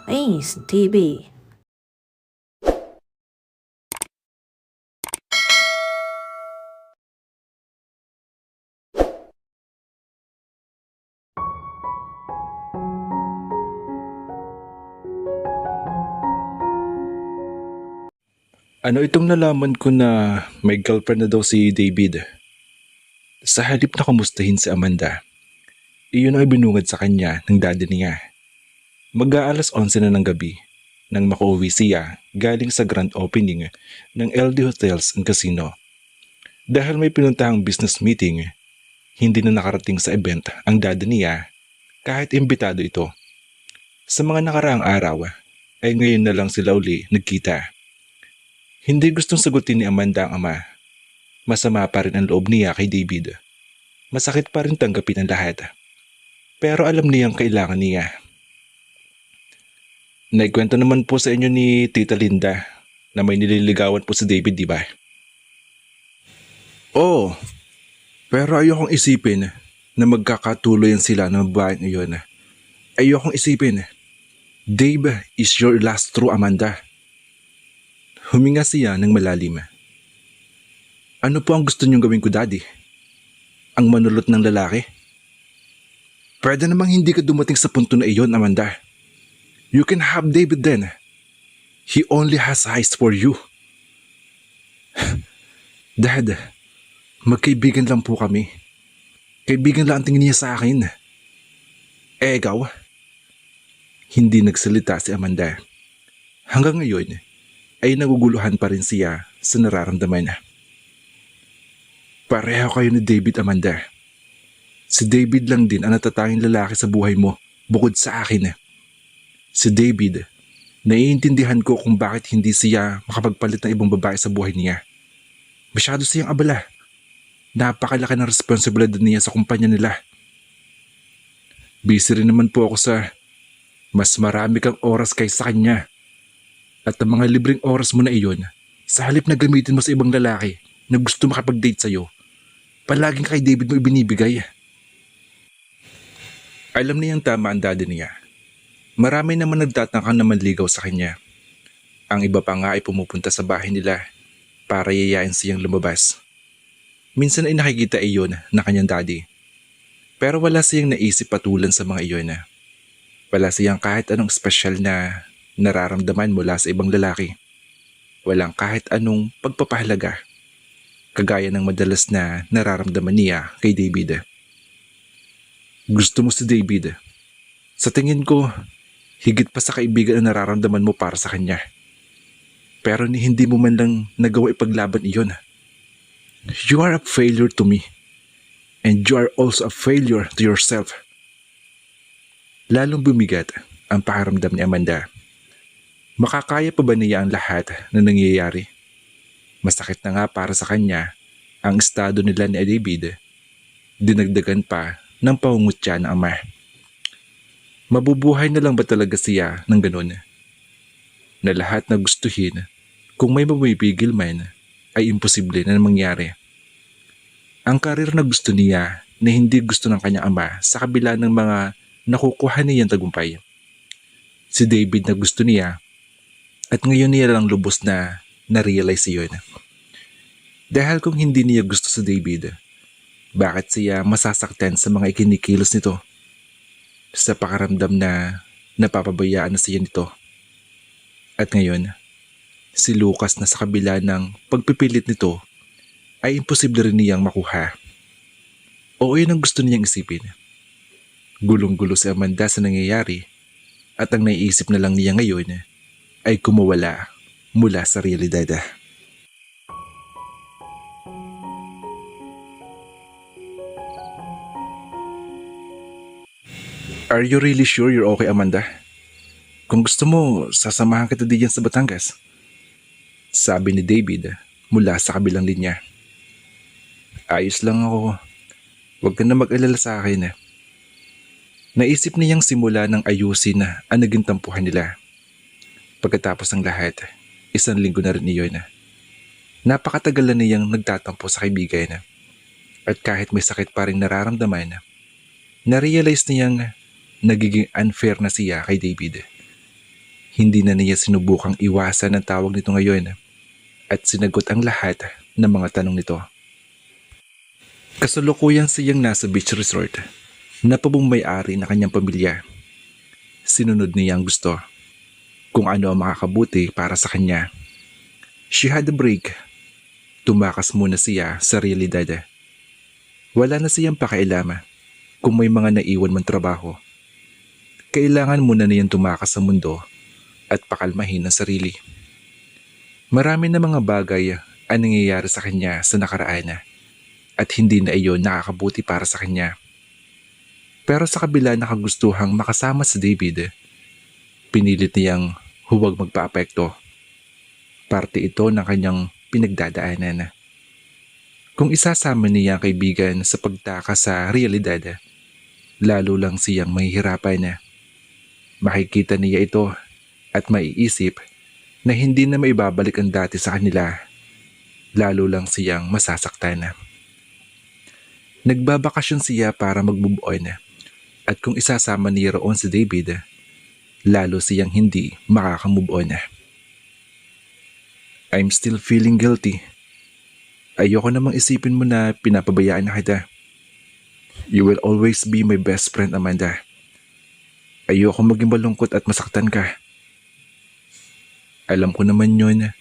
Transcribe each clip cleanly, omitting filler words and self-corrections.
Ace TV. Ano itong nalaman ko na may girlfriend na daw si David? Sa halip na kumustahin si Amanda, iyon ay binungad sa kanya ng daddy niya. Mag-aalas 11 na ng gabi nang makauwi siya galing sa grand opening ng LD Hotels and Casino. Dahil may pinuntahang business meeting, hindi na nakarating sa event ang daddy niya kahit imbitado ito. Sa mga nakaraang araw ay ngayon na lang sila uli nagkita. Hindi gustong sagutin ni Amanda ang ama. Masama pa rin ang loob niya kay David. Masakit pa rin tanggapin ang lahat. Pero alam niyang kailangan niya. Naikwento naman po sa inyo ni Tita Linda na may nililigawan po si David, di ba? Oo, pero ayokong isipin na magkakatuloyan sila ng babaeng iyon. Ayokong isipin. Dave is your last true Amanda. Huminga siya ng malalim. Ano po ang gusto niyong gawin ko, Daddy? Ang manulot ng lalaki? Pwede namang hindi ka dumating sa punto na iyon, Amanda. You can have David then. He only has eyes for you. Dad, magkaibigan lang po kami. Kaibigan lang ang tingin niya sa akin. Ikaw? Hindi nagsalita si Amanda. Hanggang ngayon, ay naguguluhan pa rin siya sa nararamdaman. Pareho kayo ni David, Amanda. Si David lang din ang natatanging lalaki sa buhay mo bukod sa akin. Si David, naiintindihan ko kung bakit hindi siya makapagpalit ng ibang babae sa buhay niya. Masyado siyang abala. Napakalaki ng responsibilidad niya sa kumpanya nila. Busy rin naman po ako sa mas marami kang oras kaysa kanya. At ang mga libreng oras mo na iyon, sa halip na gamitin mo sa ibang lalaki na gusto makapag-date sa'yo, palaging kay David mo ibinibigay. Alam niyang tama ang daddy niya. Marami naman nagtatangkang na manligaw sa kanya. Ang iba pa nga ay pumupunta sa bahay nila para yayain siyang lumabas. Minsan ay nakikita iyon na kanyang daddy. Pero wala siyang naisip patulan sa mga iyon. Wala siyang kahit anong espesyal na nararamdaman mula sa ibang lalaki. Walang kahit anong pagpapahalaga, kagaya ng madalas na nararamdaman niya kay David. Gusto mo si David. Sa tingin ko, higit pa sa kaibigan ang nararamdaman mo para sa kanya. Pero hindi mo man lang nagawa ipaglaban iyon. You are a failure to me. And you are also a failure to yourself. Lalong bumigat ang pakiramdam ni Amanda. Makakaya pa ba niya ang lahat na nangyayari? Masakit na nga para sa kanya ang estado nila ni David. Dinagdagan pa ng pangungutya ng ama. Mabubuhay na lang ba talaga siya ng ganun? Na lahat na gustuhin, kung may mapipigil man, ay imposible na mangyari. Ang karir na gusto niya na hindi gusto ng kanyang ama sa kabila ng mga nakukuha niyang tagumpay. Si David na gusto niya. At ngayon niya lang lubos na na-realize yun. Dahil kung hindi niya gusto si David, bakit siya masasaktan sa mga ikinikilos nito? Sa pakaramdam na napapabayaan na siya nito. At ngayon, si Lucas na sa kabila ng pagpipilit nito ay imposible rin niyang makuha. Oo, yun ang gusto niyang isipin. Gulong-gulo si Amanda sa nangyayari at ang naiisip na lang niya ngayon ay kumawala mula sa realidad. Are you really sure you're okay, Amanda? Kung gusto mo, sasamahan kita diyan sa Batangas. Sabi ni David mula sa kabilang linya. Ayos lang ako. Huwag ka na mag-alala sa akin. Naisip niyang simula ng ayusin ang naging tampuhan nila. Pagkatapos ng lahat, 1 linggo na rin iyon. Napakatagal na niyang nagtatampo sa kaibigan. At kahit may sakit pa rin nararamdaman, na-realize niyang nagiging unfair na siya kay David. Hindi na niya sinubukang iwasan ang tawag nito ngayon at sinagot ang lahat ng mga tanong nito. Kasalukuyan siyang nasa beach resort na pabumay-ari na kanyang pamilya. Sinunod niya ang gusto, kung ano ang makakabuti para sa kanya. She had a break. Tumakas muna siya sa realidad. Wala na siyang pakialam kung may mga naiwan man trabaho. Kailangan muna niyang tumakas sa mundo at pakalmahin ang sarili. Marami na mga bagay ang nangyayari sa kanya sa nakaraan at hindi na iyon nakakabuti para sa kanya. Pero sa kabila na kagustuhang makasama si David, pinilit niyang huwag magpaapekto. Parte ito ng kanyang pinagdadaanan. Kung isasama niya ang kaibigan sa pagtakas sa realidad, lalo lang siyang mahihirapan. Makikita niya ito at maiisip na hindi na maibabalik ang dati sa kanila, lalo lang siyang masasaktan. Nagbabakasyon siya para mag-move on at kung isasama niya roon si David, lalo siyang hindi makaka-move on. I'm still feeling guilty. Ayoko namang isipin mo na pinapabayaan na kita. You will always be my best friend, Amanda. Ayoko maging malungkot at masaktan ka. Alam ko naman yun.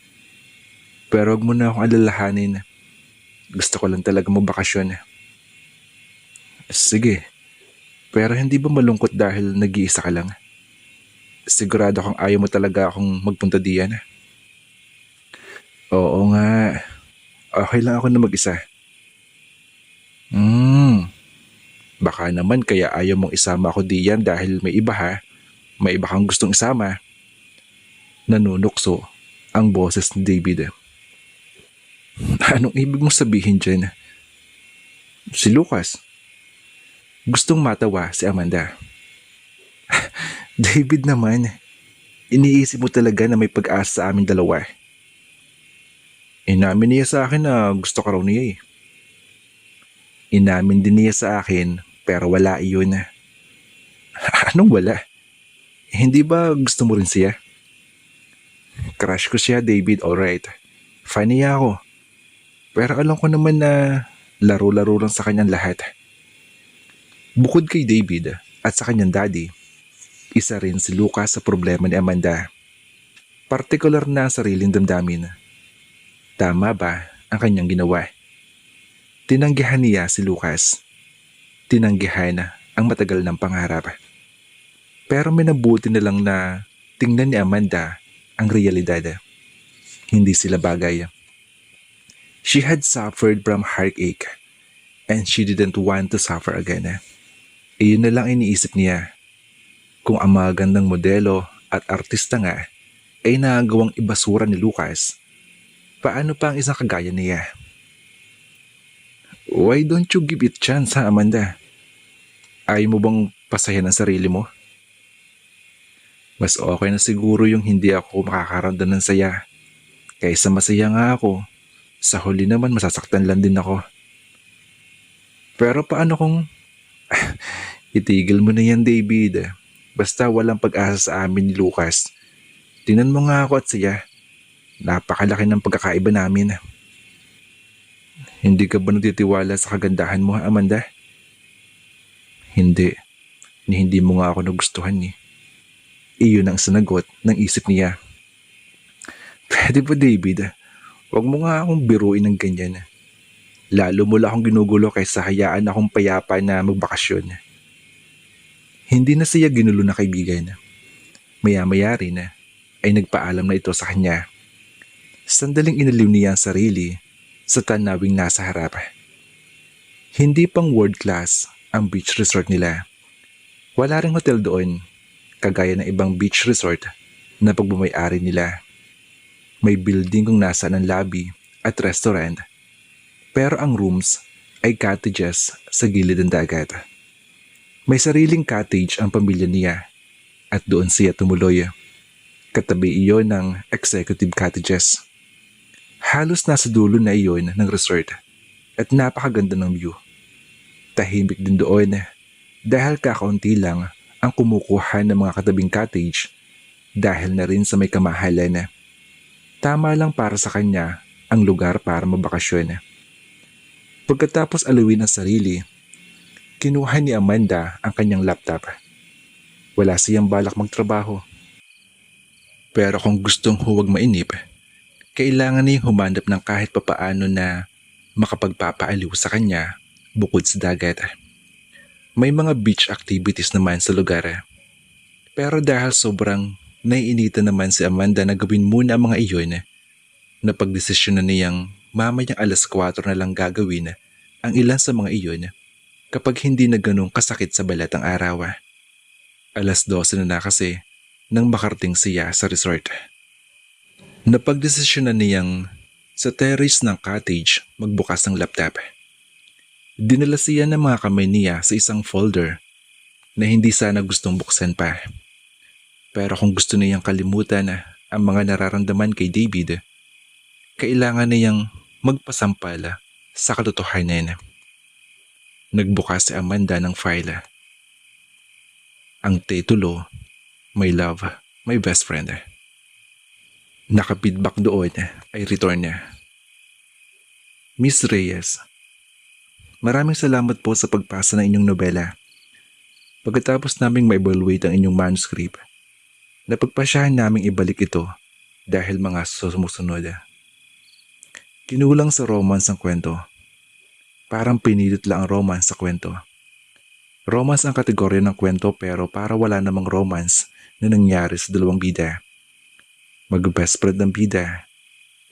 Pero wag mo na akong alalahanin. Gusto ko lang talaga magbakasyon. Sige. Pero hindi ba malungkot dahil nag-iisa ka lang? Sigurado kang ayaw mo talaga akong magpunta diyan. Oo nga. Okay lang ako na mag-isa. Baka naman kaya ayaw mong isama ako diyan dahil may iba ha. May iba kang gustong isama. Nanunukso ang boses ni David. Anong ibig mong sabihin dyan? Si Lucas. Gustong matawa si Amanda. David naman, iniisip mo talaga na may pag-asa sa aming dalawa. Inamin niya sa akin na gusto ka raw niya eh. Inamin din niya sa akin pero wala iyon. Anong wala? Hindi ba gusto mo rin siya? Crush ko siya, David, alright. Funny ako. Pero alam ko naman na laro-laro lang sa kanyang lahat. Bukod kay David at sa kanyang daddy, isa rin si Lucas sa problema ni Amanda. Partikular na ang sariling damdamin. Tama ba ang kanyang ginawa? Tinanggihan niya si Lucas. Tinanggihan ang matagal ng pangarap. Pero minabuti na lang na tingnan ni Amanda ang realidad. Hindi sila bagay. She had suffered from heartache and she didn't want to suffer again. Iyon na lang iniisip niya. Kung ang mga gandang modelo at artista nga ay nagawang ibasura ni Lucas, paano pa ang isang kagaya niya? Why don't you give it chance ha, Amanda? Ayaw mo bang pasayan ang sarili mo? Mas okay na siguro yung hindi ako makakaramdam ng saya. Kaysa masaya nga ako, sa huli naman masasaktan lang din ako. Pero paano kung... Itigil mo na yan, David. Basta walang pag-asa sa amin ni Lucas. Tingnan mo nga ako at siya. Napakalaki ng pagkakaiba namin. Hindi ka ba nagtitiwala sa kagandahan mo, Amanda? Hindi. Hindi mo nga ako nagustuhan eh. Iyon ang sinagot ng isip niya. Pwede ba, David? Huwag mo nga akong biruin ng ganyan. Lalo mo lang akong ginugulo kaysa hayaan akong payapa na magbakasyon. Hindi na siya ginulo na kaibigan. Maya-maya rin ay nagpaalam na ito sa kanya. Sandaling inaliw niya ang sarili sa tanawing nasa harap. Hindi pang world class ang beach resort nila. Wala ring hotel doon, kagaya ng ibang beach resort na pagbumay-ari nila. May building kung nasaan ang lobby at restaurant. Pero ang rooms ay cottages sa gilid ng dagat. May sariling cottage ang pamilya niya at doon siya tumuloy. Katabi iyon ng executive cottages. Halos nasa dulo na iyon ng resort at napakaganda ng view. Tahimik din doon dahil kakaunti lang ang kumukuha ng mga katabing cottage dahil na rin sa may kamahalan na tama lang para sa kanya ang lugar para mabakasyon. Pagkatapos alawin ang sarili, kinuha ni Amanda ang kanyang laptop. Wala siyang balak magtrabaho. Pero kung gustong huwag mainip, kailangan niyang humanap ng kahit papaano na makapagpapaaliw sa kanya bukod sa dagat. May mga beach activities naman sa lugar. Pero dahil sobrang naiinitan naman si Amanda na gawin muna ang mga iyon, napagdesisyon na niyang mamayang alas 4 na lang gagawin ang ilan sa mga iyon kapag hindi na ganong kasakit sa balat ang araw. Alas 12 na kasi nang makarating siya sa resort. Napagdesisyon na niyang sa terrace ng cottage magbukas ng laptop. Dinala siya ng mga kamay niya sa isang folder na hindi sana gustong buksan pa. Pero kung gusto niyang kalimutan ang mga nararamdaman kay David, kailangan niyang magpasampal sa katotohanan. Nagbukas si Amanda ng file. Ang titulo, My Love, My Best Friend. Nakapidback doon ay return niya. Miss Reyes, maraming salamat po sa pagpasa ng inyong nobela. Pagkatapos naming ma-evaluate ang inyong manuscript, napagpasyahan naming ibalik ito dahil mga sumusunod. Kinulang sa romance ang kwento. Parang pinilit lang ang romance sa kwento. Romance ang kategorya ng kwento pero para wala namang romance na nangyari sa dalawang bida. Mag-best friend ng bida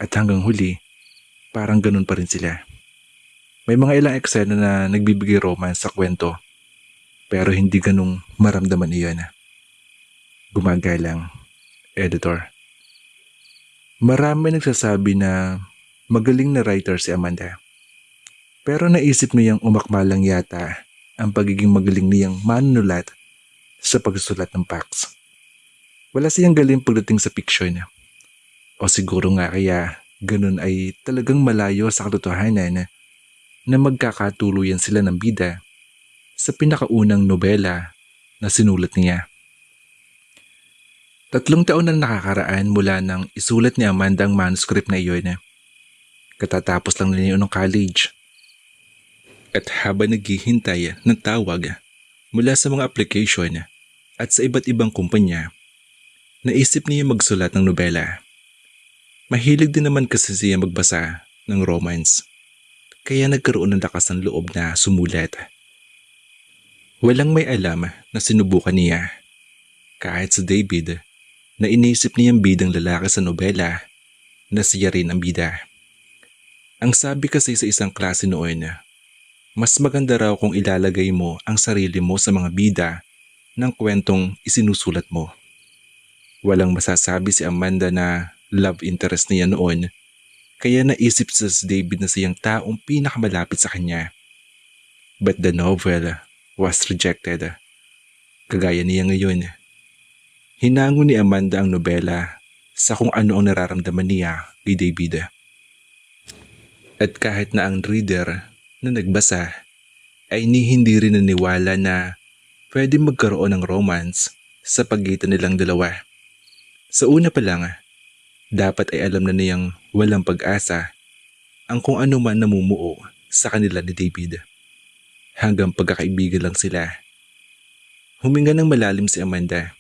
at hanggang huli, parang ganun pa rin sila. May mga ilang eksena na nagbibigay romance sa kwento pero hindi ganung maramdaman iyon. Gumagalang, editor. Marami nagsasabi na magaling na writer si Amanda. Pero naisip niyang umakma lang yata ang pagiging magaling niyang manunulat sa pagsusulat ng facts. Wala siyang galing pagdating sa fiction. O siguro nga kaya ganun ay talagang malayo sa katotohanan na magkakatuluyan sila ng bida sa pinakaunang nobela na sinulat niya. 3 taon na nakakaraan mula nang isulat ni Amanda ang manuscript na iyon. Katatapos lang niya ng college. At habang naghihintay ng tawag mula sa mga application at sa iba't ibang kumpanya, naisip niya magsulat ng nobela. Mahilig din naman kasi siya magbasa ng romance, kaya nagkaroon ng lakas ng loob na sumulat. Walang may alam na sinubukan niya, kahit sa David, na inisip niyang bidang lalaki sa nobela na siya rin ang bida. Ang sabi kasi sa isang klase noon, mas maganda raw kung ilalagay mo ang sarili mo sa mga bida ng kwentong isinusulat mo. Walang masasabi si Amanda na love interest niya noon, kaya naisip sa si David na siyang taong pinakamalapit sa kanya. But the novel was rejected. Kagaya niya ngayon. Hinango ni Amanda ang nobela sa kung ano ang nararamdaman niya kay David. At kahit na ang reader na nagbasa ay hindi rin naniwala na pwede magkaroon ng romance sa pagitan nilang dalawa. Sa una pa lang, dapat ay alam na niyang walang pag-asa ang kung ano man namumuo sa kanila ni David. Hanggang pagkakaibigan lang sila. Huminga ng malalim si Amanda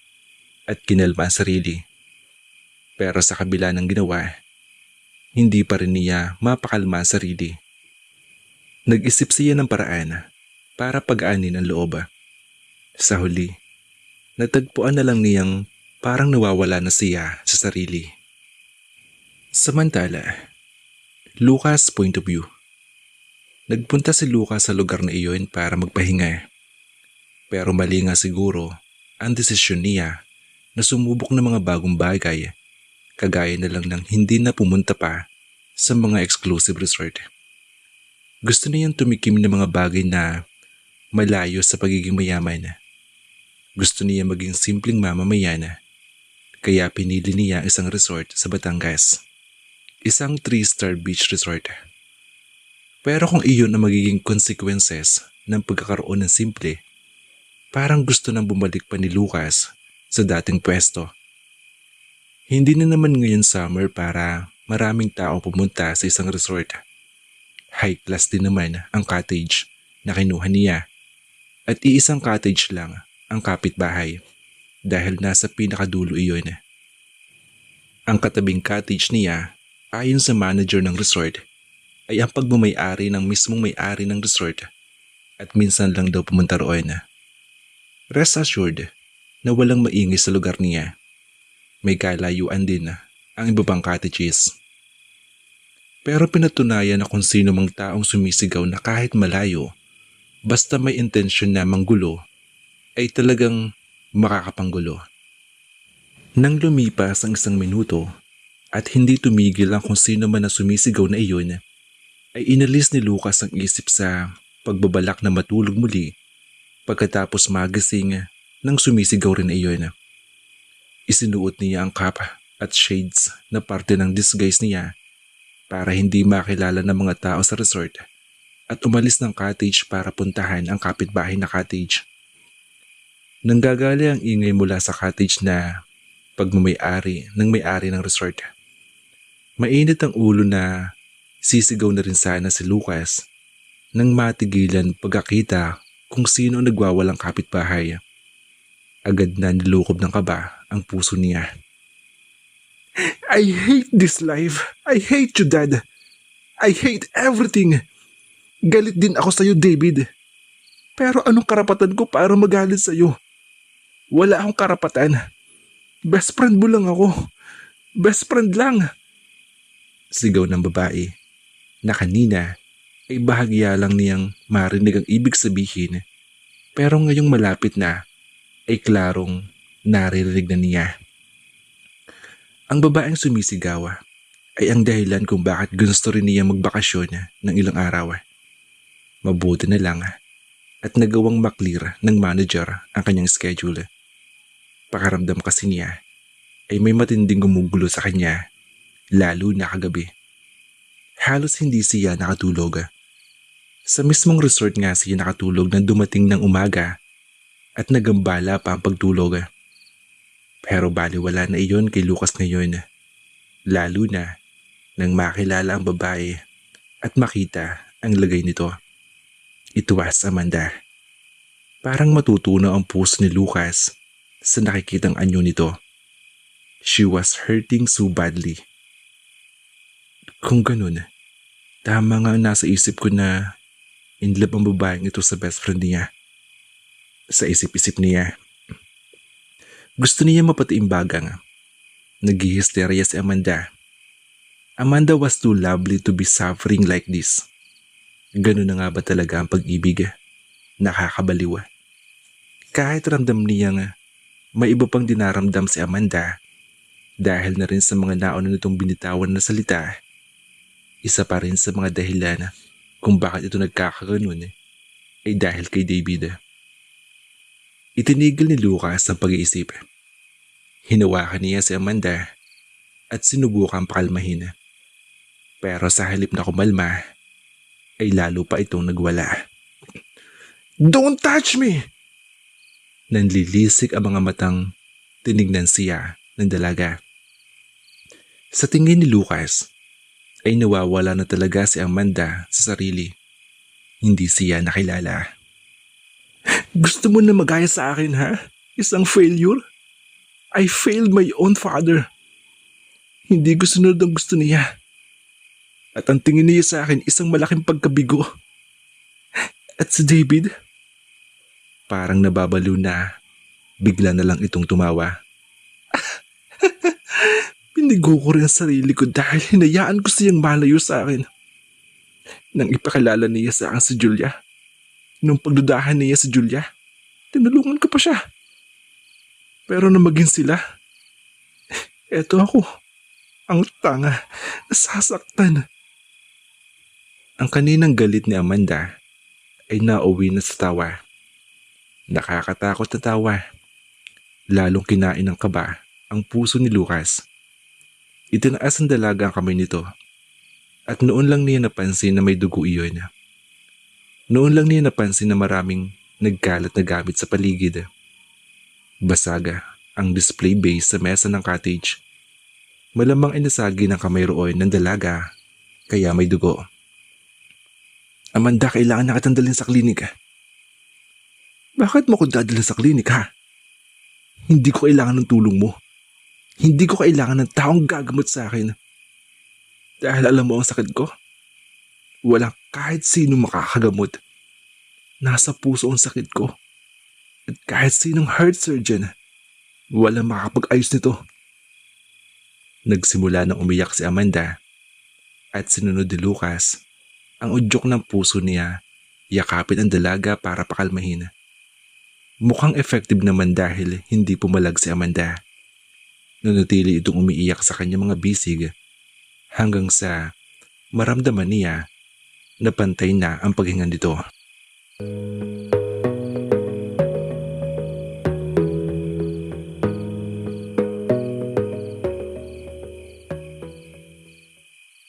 at kinalma ang sarili. Pero sa kabila ng ginawa, hindi pa rin niya mapakalma ang sarili. Nag-isip siya ng paraan para pag-aanin ang loob. Sa huli, natagpuan na lang niyang parang nawawala na siya sa sarili. Samantala, Lucas' point of view. Nagpunta si Lucas sa lugar na iyon para magpahinga. Pero mali nga siguro ang desisyon niya na sumubok ng mga bagong bagay, kagaya na lang ng hindi na pumunta pa sa mga exclusive resort. Gusto niyang tumikim ng mga bagay na malayo sa pagiging mayaman. Gusto niya maging simpleng mamamayan, kaya pinili niya isang resort sa Batangas. Isang 3-star beach resort. Pero kung iyon ang magiging consequences ng pagkakaroon ng simple, parang gusto nang bumalik pa ni Lucas sa dating pwesto. Hindi na naman ngayon summer para maraming tao pumunta sa isang resort. High class din naman ang cottage na kinuha niya at iisang cottage lang ang kapitbahay dahil nasa pinakadulo iyon. Ang katabing cottage niya, ayon sa manager ng resort, ay ang pagmamay-ari ng mismong may-ari ng resort at minsan lang daw pumunta roon. Rest assured na walang maingay sa lugar niya. May kalayuan din ang iba pang cottages. Pero pinatunayan na kung sino mang taong sumisigaw na kahit malayo, basta may intensyon na manggulo, ay talagang makakapanggulo. Nang lumipas ang 1 minuto at hindi tumigil ang kung sino man na sumisigaw na iyon, ay inalis ni Lucas ang isip sa pagbabalak na matulog muli pagkatapos magising nang sumisigaw rin na iyon. Isinuot niya ang cap at shades na parte ng disguise niya para hindi makilala ng mga tao sa resort at umalis ng cottage para puntahan ang kapitbahay na cottage. Nanggagali ang ingay mula sa cottage na pagmamay-ari ng may-ari ng resort. Mainit ang ulo na sisigaw na rin sana si Lucas nang matigilan pagkakita kung sino ang nagwawalang kapitbahay. Agad na nilukob ng kaba ang puso niya. I hate this life. I hate you, Dad. I hate everything. Galit din ako sa'yo, David. Pero anong karapatan ko para magalit sa'yo? Wala akong karapatan. Best friend mo lang ako. Best friend lang. Sigaw ng babae na kanina ay bahagya lang niyang marinig ang ibig sabihin, pero ngayong malapit na ay klarong naririnig na niya. Ang babaeng sumisigaw ay ang dahilan kung bakit gusto rin niya magbakasyon ng ilang araw. Mabuti na lang at nagawang maklear ng manager ang kanyang schedule. Pakaramdam kasi niya ay may matinding gumugulo sa kanya, lalo na kagabi. Halos hindi siya nakatulog. Sa mismong resort nga siya nakatulog nang dumating ng umaga at nagambala pa ang pagtulog. Pero baliwala na iyon kay Lucas ngayon, lalo na nang makilala ang babae at makita ang lagay nito. It was Amanda. Parang matutunaw ang puso ni Lucas sa nakikitang anyo nito. She was hurting so badly. Kung ganun, tama nga nasa isip ko na in love ang babaeng ito sa best friend niya. Sa isip-isip niya. Gusto niya mapatiimbagang. Naghihisterya si Amanda. Amanda was too lovely to be suffering like this. Ganun na nga ba talaga ang pag-ibig? Nakakabaliw. Kahit ramdam niyang may iba pang dinaramdam si Amanda dahil na rin sa mga nauna nitong binitawan na salita, isa pa rin sa mga dahilan kung bakit ito nagkakaganon ay dahil kay David. Itinigil ni Lucas ang pag-iisip. Hinawakan niya si Amanda at sinubukang pakalmahin. Pero sa halip na kumalma, ay lalo pa itong nagwala. Don't touch me! Nanlilisik ang mga matang tinignan siya ng dalaga. Sa tingin ni Lucas, ay nawawala na talaga si Amanda sa sarili. Hindi siya nakilala. Gusto mo na magaya sa akin, ha? Isang failure? I failed my own father. Hindi ko sunod ang gusto niya. At ang tingin niya sa akin isang malaking pagkabigo. At si David, parang nababaliw na, bigla na lang itong tumawa. Pinigo ko rin ang sarili ko dahil hinayaan ko siyang malayo sa akin. Nang ipakilala niya sa akin si Julia, nung pagdudahan niya si Julia, tinulungan ko pa siya. Pero nang maging sila, eto ako, ang tanga, nasasaktan. Ang kaninang galit ni Amanda ay nauwi na sa tawa. Nakakatakot na tawa. Lalong kinain ng kaba ang puso ni Lucas. Itinaas ang dalaga ang kamay nito at noon lang niya napansin na may dugo iyon. Noon lang niya napansin na maraming nagkalat na gamit sa paligid. Basaga ang display base sa mesa ng cottage Malamang inasagi ng kamay roon ng dalaga, kaya may dugo. Amanda, kailangan na kitang dalhin sa klinik. Bakit mo ko dadalhin sa klinik ha? Hindi ko kailangan ng tulong mo. Hindi ko kailangan ng taong gagamot sa akin. Dahil alam mo ang sakit ko? Walang kahit sino makakagamot. Nasa puso ang sakit ko. At kahit sinong heart surgeon, walang makakapag-ayos nito. Nagsimula ng umiyak si Amanda at sinunod ni Lucas. Ang udyok ng puso niya, yakapin ang dalaga para pakalmahin. Mukhang effective naman dahil hindi pumalag si Amanda. Nanatili itong umiiyak sa kanyang mga bisig hanggang sa maramdaman niya na pantay na ang paghinga nito.